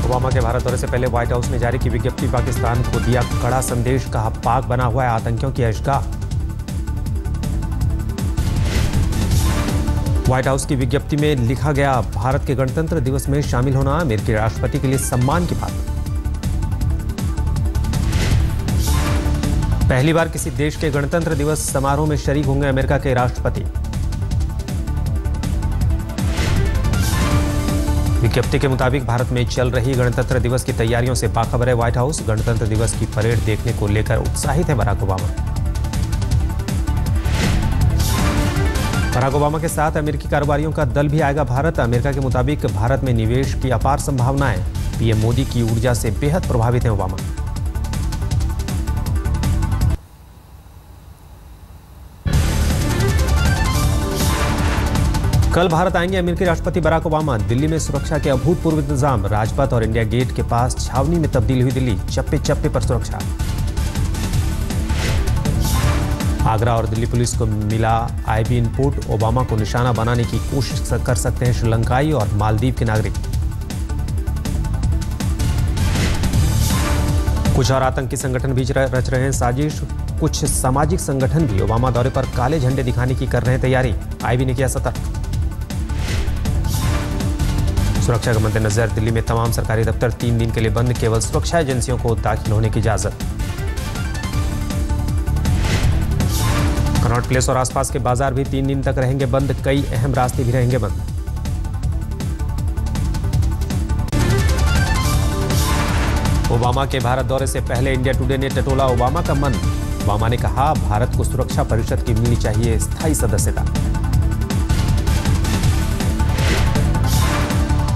Obama के भारत दौरे से पहले व्हाइट हाउस ने जारी की विज्ञप्ति, पाकिस्तान को दिया कड़ा संदेश, कहा पाक बना हुआ है आतंकियों की ऐशगाह। व्हाइट हाउस की विज्ञप्ति में लिखा गया, भारत के गणतंत्र दिवस में शामिल होना अमेरिकी राष्ट्रपति के लिए सम्मान की बात। पहली बार किसी देश के गणतंत्र दिवस समारोह में शरीक होंगे अमेरिका के राष्ट्रपति। विज्ञप्ति के मुताबिक भारत में चल रही गणतंत्र दिवस की तैयारियों से बाखबर है व्हाइट हाउस। गणतंत्र दिवस की परेड देखने को लेकर उत्साहित है बराक ओबामा। बराक ओबामा के साथ अमेरिकी कारोबारियों का दल भी आएगा भारत। अमेरिका के मुताबिक भारत में निवेश की अपार संभावनाएं। पीएम मोदी की ऊर्जा से बेहद प्रभावित हैं ओबामा। कल भारत आएंगे अमेरिकी राष्ट्रपति बराक ओबामा। दिल्ली में सुरक्षा के अभूतपूर्व इंतजाम। राजपथ और इंडिया गेट के पास छावनी में तब्दील हुई दिल्ली। चप्पे चप्पे पर सुरक्षा। आगरा और दिल्ली पुलिस को मिला आईबी इनपुट। ओबामा को निशाना बनाने की कोशिश कर सकते हैं श्रीलंकाई और मालदीव के नागरिक। कुछ और आतंकी संगठन भी रच रहे हैं साजिश। कुछ सामाजिक संगठन भी ओबामा दौरे पर काले झंडे दिखाने की कर रहे हैं तैयारी। आईबी ने किया सतर्क। सुरक्षा के मद्देनजर दिल्ली में तमाम सरकारी दफ्तर 3 दिन के लिए बंद। केवल सुरक्षा एजेंसियों को दाखिल होने की इजाजत। कनॉट प्लेस और आसपास के बाजार भी 3 दिन तक रहेंगे बंद। कई अहम रास्ते भी रहेंगे बंद। ओबामा के भारत दौरे से पहले इंडिया टुडे ने टटोला ओबामा का मन। ओबामा ने कहा, भारत को सुरक्षा परिषद की मिलनी चाहिए स्थायी सदस्यता।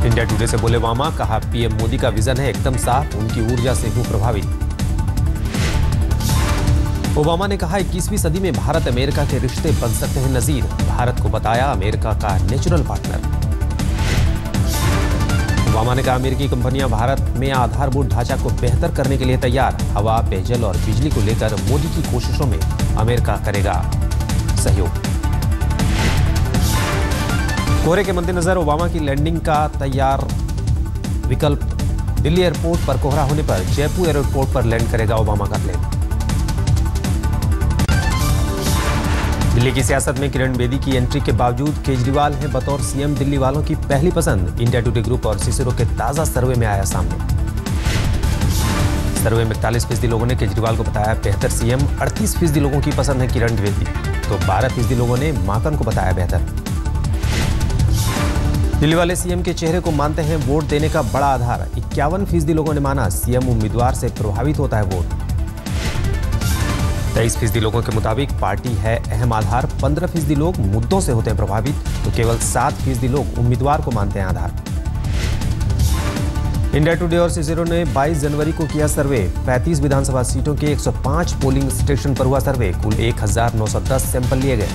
इंडिया टुडे से बोले ओबामा, कहा पीएम मोदी का विजन है एकदम साफ, उनकी ऊर्जा से हूं प्रभावित। ओबामा ने कहा, 21वीं सदी में भारत अमेरिका के रिश्ते बन सकते हैं नजीर। भारत को बताया अमेरिका का नेचुरल पार्टनर। ओबामा ने कहा, अमेरिकी कंपनियां भारत में आधारभूत ढांचा को बेहतर करने के लिए तैयार। हवा, पेयजल और बिजली को लेकर मोदी की कोशिशों में अमेरिका करेगा सहयोग। कोहरे के मद्देनजर ओबामा की लैंडिंग का तैयार विकल्प। दिल्ली एयरपोर्ट पर कोहरा होने पर जयपुर एयरपोर्ट पर लैंड करेगा ओबामा का प्लेन। दिल्ली की सियासत में किरण बेदी की एंट्री के बावजूद केजरीवाल हैं बतौर सीएम दिल्ली वालों की पहली पसंद। इंडिया टुडे ग्रुप और सीसीरो के ताजा सर्वे में आया सामने। सर्वे में 41% लोगों ने केजरीवाल को बताया बेहतर सीएम। 38% लोगों की पसंद है किरण बेदी, तो 12% लोगों ने माकन को बताया बेहतर। दिल्ली वाले सीएम के चेहरे को मानते हैं वोट देने का बड़ा आधार। 51% लोगों ने माना सीएम उम्मीदवार से प्रभावित होता है वोट। 23% लोगों के मुताबिक पार्टी है अहम आधार। 15% लोग मुद्दों से होते हैं प्रभावित, तो केवल 7% लोग उम्मीदवार को मानते हैं आधार। इंडिया टुडे और सीसीरो ने 22 जनवरी को किया सर्वे। 35 विधानसभा सीटों के 105 पोलिंग स्टेशन पर हुआ सर्वे। कुल 1910 सैंपल लिए गए।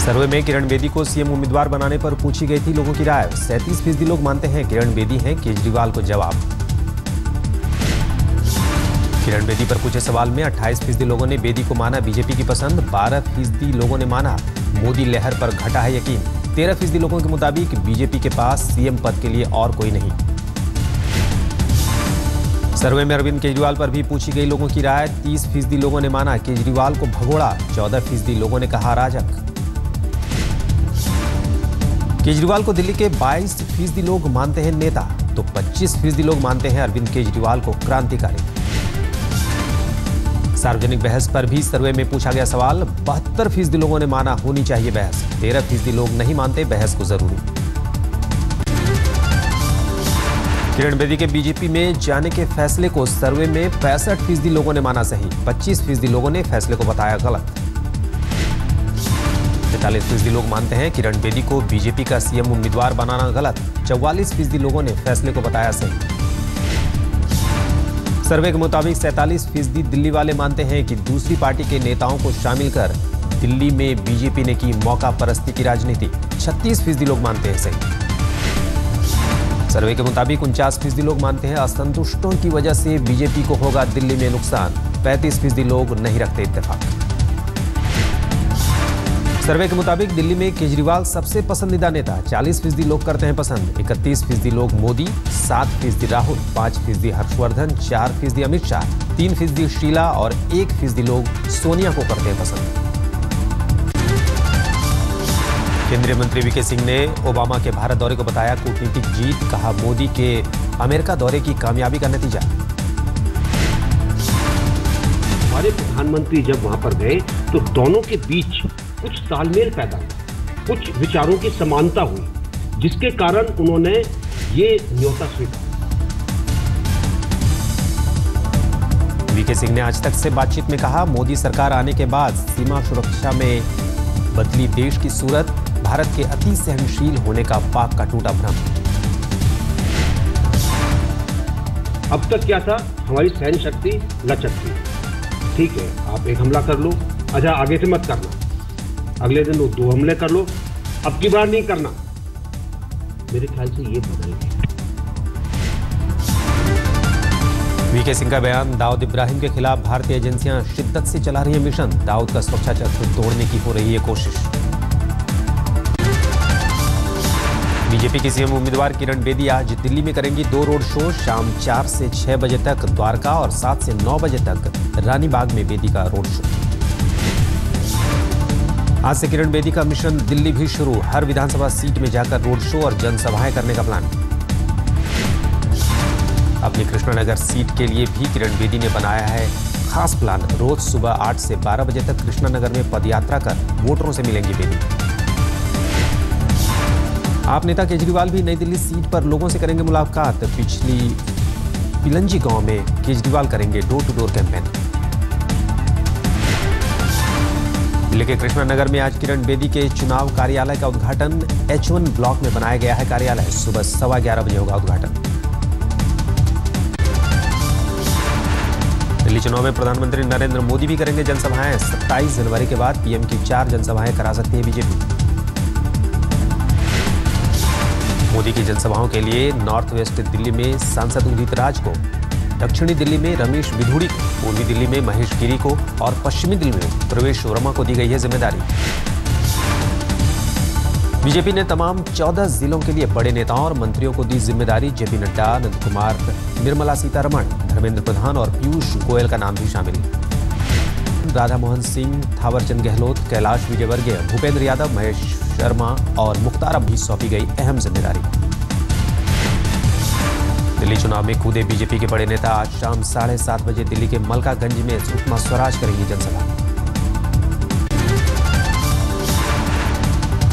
सर्वे में किरण बेदी को सीएम उम्मीदवार बनाने पर पूछी गई थी लोगों की राय। 37% लोग मानते हैं किरण बेदी हैं केजरीवाल को जवाब। किरण बेदी पर पूछे सवाल में 28% लोगों ने बेदी को माना बीजेपी की पसंद। 12% लोगों ने माना मोदी लहर पर घटा है यकीन। 13% लोगों के मुताबिक बीजेपी के पास सीएम पद के लिए और कोई नहीं। सर्वे में अरविंद केजरीवाल पर भी पूछी गई लोगों की राय। 30% लोगों ने माना केजरीवाल को भगोड़ा। 14% लोगों ने कहा अराजक। केजरीवाल को दिल्ली के 22% लोग मानते हैं नेता, तो 25% लोग मानते हैं अरविंद केजरीवाल को क्रांतिकारी। सार्वजनिक बहस पर भी सर्वे में पूछा गया सवाल। 72% लोगों ने माना होनी चाहिए बहस। 13% लोग नहीं मानते बहस को जरूरी। किरण बेदी के बीजेपी में जाने के फैसले को सर्वे में 65% लोगों ने माना सही। 25% लोगों ने फैसले को बताया गलत। 43% लोग मानते हैं किरण बेदी को बीजेपी का सीएम उम्मीदवार बनाना गलत। 44% लोगों ने फैसले को बताया सही। सर्वे के मुताबिक 47% दिल्ली वाले मानते हैं कि दूसरी पार्टी के नेताओं को शामिल कर दिल्ली में बीजेपी ने की मौका परस्ती की राजनीति। 36% लोग मानते हैं सही। सर्वे के मुताबिक 49% लोग मानते हैं असंतुष्टों की वजह से बीजेपी को होगा दिल्ली में नुकसान। 35% लोग नहीं रखते इत्तेफाक। सर्वे के मुताबिक दिल्ली में केजरीवाल सबसे पसंदीदा नेता। 40% लोग करते हैं पसंद। 31% लोग मोदी, 7% राहुल, 5% हर्षवर्धन, 4% अमित शाह, 3% शीला और 1% लोग सोनिया को करते हैं पसंद। केंद्रीय मंत्री वीके सिंह ने ओबामा के भारत दौरे को बताया कूटनीतिक जीत। कहा मोदी के अमेरिका दौरे की कामयाबी का नतीजा। हमारे प्रधानमंत्री जब वहां पर गए तो दोनों के बीच कुछ तालमेल पैदा हुआ, कुछ विचारों की समानता हुई, जिसके कारण उन्होंने ये न्योता स्वीकारा। वीके सिंह ने आज तक से बातचीत में कहा मोदी सरकार आने के बाद सीमा सुरक्षा में बदली देश की सूरत। भारत के अति सहनशील होने का पाक का टूटा भ्रम। अब तक क्या था, हमारी सहन शक्ति लचक थी। ठीक है, आप एक हमला कर लो, अच्छा आगे से मत करना, अगले दिन 2 हमले कर लो, अब की बार नहीं करना। मेरे ख्याल से ये बदल गया। वीके सिंह का बयान। दाऊद इब्राहिम के खिलाफ भारतीय एजेंसियां शिद्दत से चला रही हैं मिशन। दाऊद का सुरक्षा चक्र तोड़ने की हो रही है कोशिश। बीजेपी की सीएम उम्मीदवार किरण बेदी आज दिल्ली में करेंगी 2 रोड शो। शाम 4 से 6 बजे तक द्वारका और 7 से 9 बजे तक रानीबाग में बेदी का रोड शो। आज से किरण बेदी का मिशन दिल्ली भी शुरू। हर विधानसभा सीट में जाकर रोड शो और जनसभाएं करने का प्लान। अपनी कृष्णानगर सीट के लिए भी किरण बेदी ने बनाया है खास प्लान। रोज सुबह 8 से 12 बजे तक कृष्णानगर में पदयात्रा कर वोटरों से मिलेंगी बेदी। आप नेता केजरीवाल भी नई दिल्ली सीट पर लोगों से करेंगे मुलाकात। पिछली पिलंजी गांव में केजरीवाल करेंगे door to door campaign. Delhi के कृष्णानगर में आज किरण बेदी के चुनाव कार्यालय का उद्घाटन। H1 ब्लॉक में बनाया गया है कार्यालय। सुबह 11:15 बजे होगा उद्घाटन। दिल्ली चुनाव में प्रधानमंत्री नरेंद्र मोदी भी करेंगे जनसभाएं। 27 जनवरी के बाद पीएम की 4 जनसभाएं करा सकती है बीजेपी। मोदी की जनसभाओं के लिए नॉर्थ वेस्ट दिल्ली में सांसद उदित राज को, दक्षिणी दिल्ली में रमेश विधुड़ी को, पूर्वी दिल्ली में महेश गिरी को और पश्चिमी दिल्ली में प्रवेश वर्मा को दी गई है जिम्मेदारी। बीजेपी ने तमाम 14 जिलों के लिए बड़े नेताओं और मंत्रियों को दी जिम्मेदारी। जेपी नड्डा, अनंत कुमार, निर्मला सीतारमण, धर्मेंद्र प्रधान और पीयूष गोयल का नाम भी शामिल। राधा मोहन सिंह, थावरचंद गहलोत, कैलाश विजयवर्गीय, भूपेंद्र यादव, महेश शर्मा और मुख्तार अब्बास सौंपी गई अहम जिम्मेदारी। दिल्ली चुनाव में कूदे बीजेपी के बड़े नेता। आज शाम 7:30 बजे दिल्ली के मलकागंज में सुषमा स्वराज करेंगी जनसभा।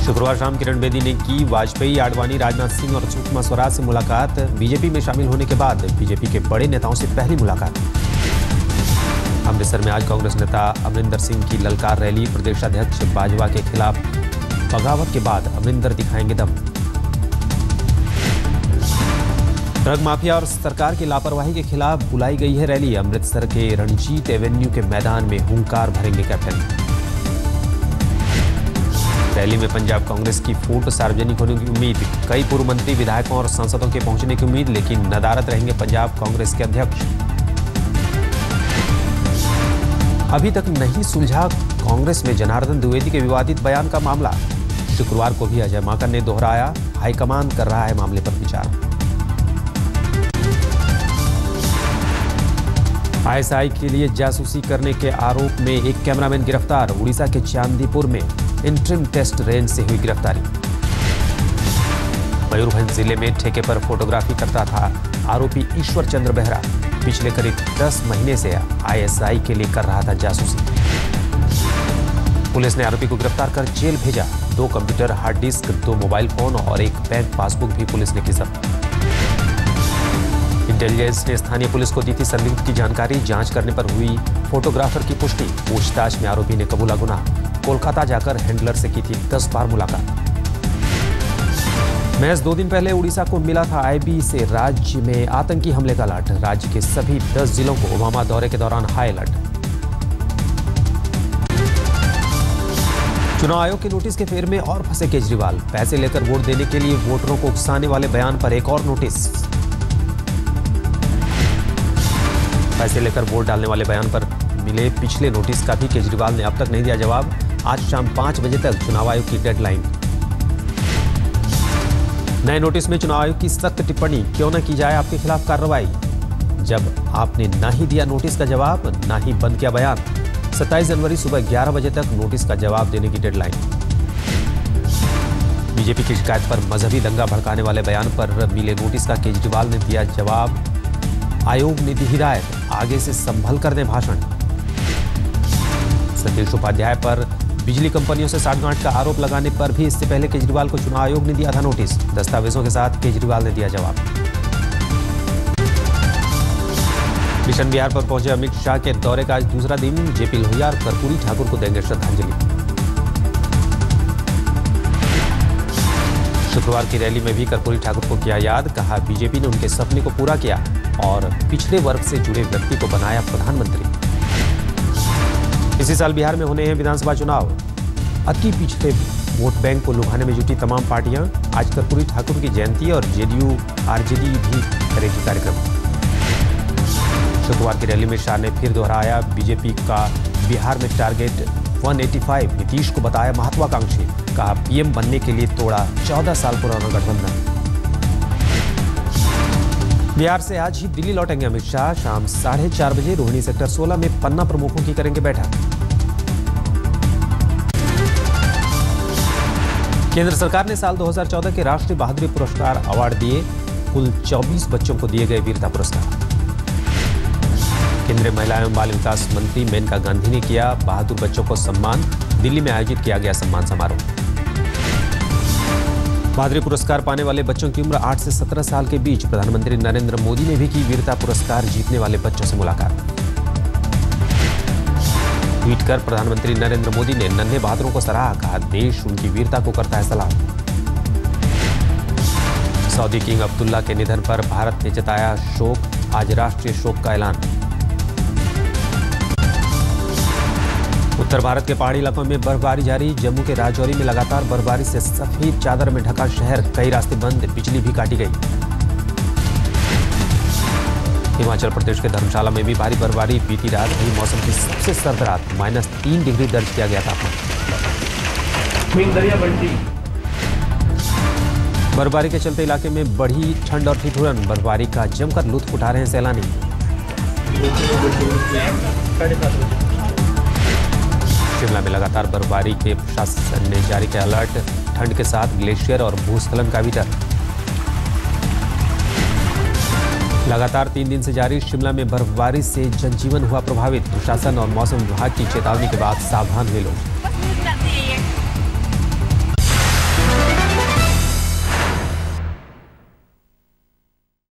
शुक्रवार शाम किरण बेदी ने की वाजपेयी, आडवाणी, राजनाथ सिंह और सुषमा स्वराज से मुलाकात। बीजेपी में शामिल होने के बाद बीजेपी के बड़े नेताओं से पहली मुलाकात। अमृतसर में आज कांग्रेस नेता अमरिंदर सिंह की ललकार रैली। प्रदेशाध्यक्ष बाजवा के खिलाफ बगावत के बाद अमरिंदर दिखाएंगे दम। ड्रग माफिया और सरकार की लापरवाही के खिलाफ बुलाई गई है रैली। अमृतसर के रणजीत एवेन्यू के मैदान में हुंकार भरेंगे कैप्टन। रैली में पंजाब कांग्रेस की फोटो सार्वजनिक होने की उम्मीद। कई पूर्व मंत्री, विधायकों और सांसदों के पहुंचने की उम्मीद, लेकिन नदारद रहेंगे पंजाब कांग्रेस के अध्यक्ष। अभी तक नहीं सुलझा कांग्रेस में जनार्दन द्विवेदी के विवादित बयान का मामला। शुक्रवार को भी अजय माकन ने दोहराया, हाईकमान कर रहा है मामले पर विचार। आईएसआई के लिए जासूसी करने के आरोप में एक कैमरामैन गिरफ्तार। उड़ीसा के चांदीपुर में इंटरिम टेस्ट रेंज से हुई गिरफ्तारी। मयूरभंज जिले में ठेके पर फोटोग्राफी करता था आरोपी ईश्वर चंद्र बेहरा। पिछले करीब 10 महीने से आईएसआई के लिए कर रहा था जासूसी। पुलिस ने आरोपी को गिरफ्तार कर जेल भेजा। 2 computer, hard disk, 2 mobile phone और 1 बैंक पासबुक भी पुलिस ने की जब्त। इंटेलिजेंस ने स्थानीय पुलिस को दी थी संदिग्ध की जानकारी। जांच करने पर हुई फोटोग्राफर की पुष्टि। पूछताछ में आरोपी ने कबूला गुनाह। कोलकाता जाकर हैंडलर से की थी 10 बार मुलाकात। महज 2 दिन पहले उड़ीसा को मिला था आईबी से राज्य में आतंकी हमले का अलर्ट। राज्य के सभी 10 जिलों को ओबामा दौरे के दौरान हाई अलर्ट। चुनाव आयोग के नोटिस के फेर में और फंसे केजरीवाल। पैसे लेकर वोट देने के लिए वोटरों को उकसाने वाले बयान पर एक और नोटिस। पैसे लेकर वोट डालने वाले बयान पर मिले पिछले नोटिस का भी केजरीवाल ने अब तक नहीं दिया जवाब। आज शाम 5 बजे तक चुनाव आयोग की डेडलाइन। नए नोटिस में चुनाव आयोग की सख्त टिप्पणी, क्यों न की जाए आपके खिलाफ कार्रवाई। जब आपने ना ही दिया नोटिस का जवाब, ना ही बंद किया बयान। 27 जनवरी सुबह 11 बजे तक नोटिस का जवाब देने की डेडलाइन। बीजेपी की शिकायत पर मजहबी दंगा भड़काने वाले बयान पर मिले नोटिस का केजरीवाल ने दिया जवाब। आयोग ने दी हिदायत, आगे से संभल कर दें भाषण। सतीश उपाध्याय पर बिजली कंपनियों से साठगांठ का आरोप लगाने पर भी इससे पहले केजरीवाल को चुनाव आयोग ने दिया था नोटिस। दस्तावेजों के साथ केजरीवाल ने दिया जवाब। मिशन बिहार पर पहुंचे अमित शाह के दौरे का आज दूसरा दिन। जेपी लोहिया और कर्पूरी ठाकुर को देंगे श्रद्धांजलि। शुक्रवार की रैली में भी कर्पूरी ठाकुर को किया याद, कहा बीजेपी ने उनके सपने को पूरा किया और पिछड़े वर्ग से जुड़े व्यक्ति को बनाया प्रधानमंत्री। इसी साल बिहार में होने हैं विधानसभा चुनाव। अति पिछड़े वोट बैंक को लुभाने में जुटी तमाम पार्टियां। आज कर्पूरी ठाकुर की जयंती और जेडीयू आरजेडी भी करेगी कार्यक्रम। शुक्रवार की रैली में शाह ने फिर दोहराया बीजेपी का बिहार में टारगेट 185। नीतीश को बताया महत्वाकांक्षी, कहा पीएम बनने के लिए तोड़ा 14 साल पुराना गठबंधन। बिहार से आज ही दिल्ली लौटेंगे अमित शाह। शाम 4:30 बजे रोहिणी सेक्टर 16 में पन्ना प्रमुखों की करेंगे बैठक। केंद्र सरकार ने साल 2014 के राष्ट्रीय बहादुरी पुरस्कार अवार्ड दिए। कुल 24 बच्चों को दिए गए वीरता पुरस्कार। केंद्रीय महिला एवं बाल विकास मंत्री मेनका गांधी ने किया बहादुर बच्चों को सम्मान। दिल्ली में आयोजित किया गया सम्मान समारोह। बहादुरी पुरस्कार पाने वाले बच्चों की उम्र 8 से 17 साल के बीच। प्रधानमंत्री नरेंद्र मोदी ने भी की वीरता पुरस्कार जीतने वाले बच्चों से मुलाकात। ट्वीट कर प्रधानमंत्री नरेंद्र मोदी ने नन्हे बहादुरों को सराहा, कहा देश उनकी वीरता को करता है सलाम। सऊदी किंग अब्दुल्ला के निधन पर भारत ने जताया शोक। आज राष्ट्रीय शोक का ऐलान। उत्तर भारत के पहाड़ी इलाकों में बर्फबारी जारी। जम्मू के राजौरी में लगातार बर्फबारी से सफेद चादर में ढका शहर। कई रास्ते बंद, बिजली भी काटी गई। हिमाचल प्रदेश के धर्मशाला में भी भारी बर्फबारी। बीती रात हुई मौसम की सबसे सर्द रात। -3 डिग्री दर्ज किया गया तापमान। बर्फबारी के चलते इलाके में बढ़ी ठंड और ठिठुरन। बर्फबारी का जमकर लुत्फ उठा रहे हैं सैलानी। शिमला में लगातार बर्फबारी के प्रशासन ने जारी किया अलर्ट। ठंड के साथ ग्लेशियर और भूस्खलन का भी डर। लगातार 3 दिन से जारी शिमला में बर्फबारी से जनजीवन हुआ प्रभावित। प्रशासन और मौसम विभाग की चेतावनी के बाद सावधान हुए लोग।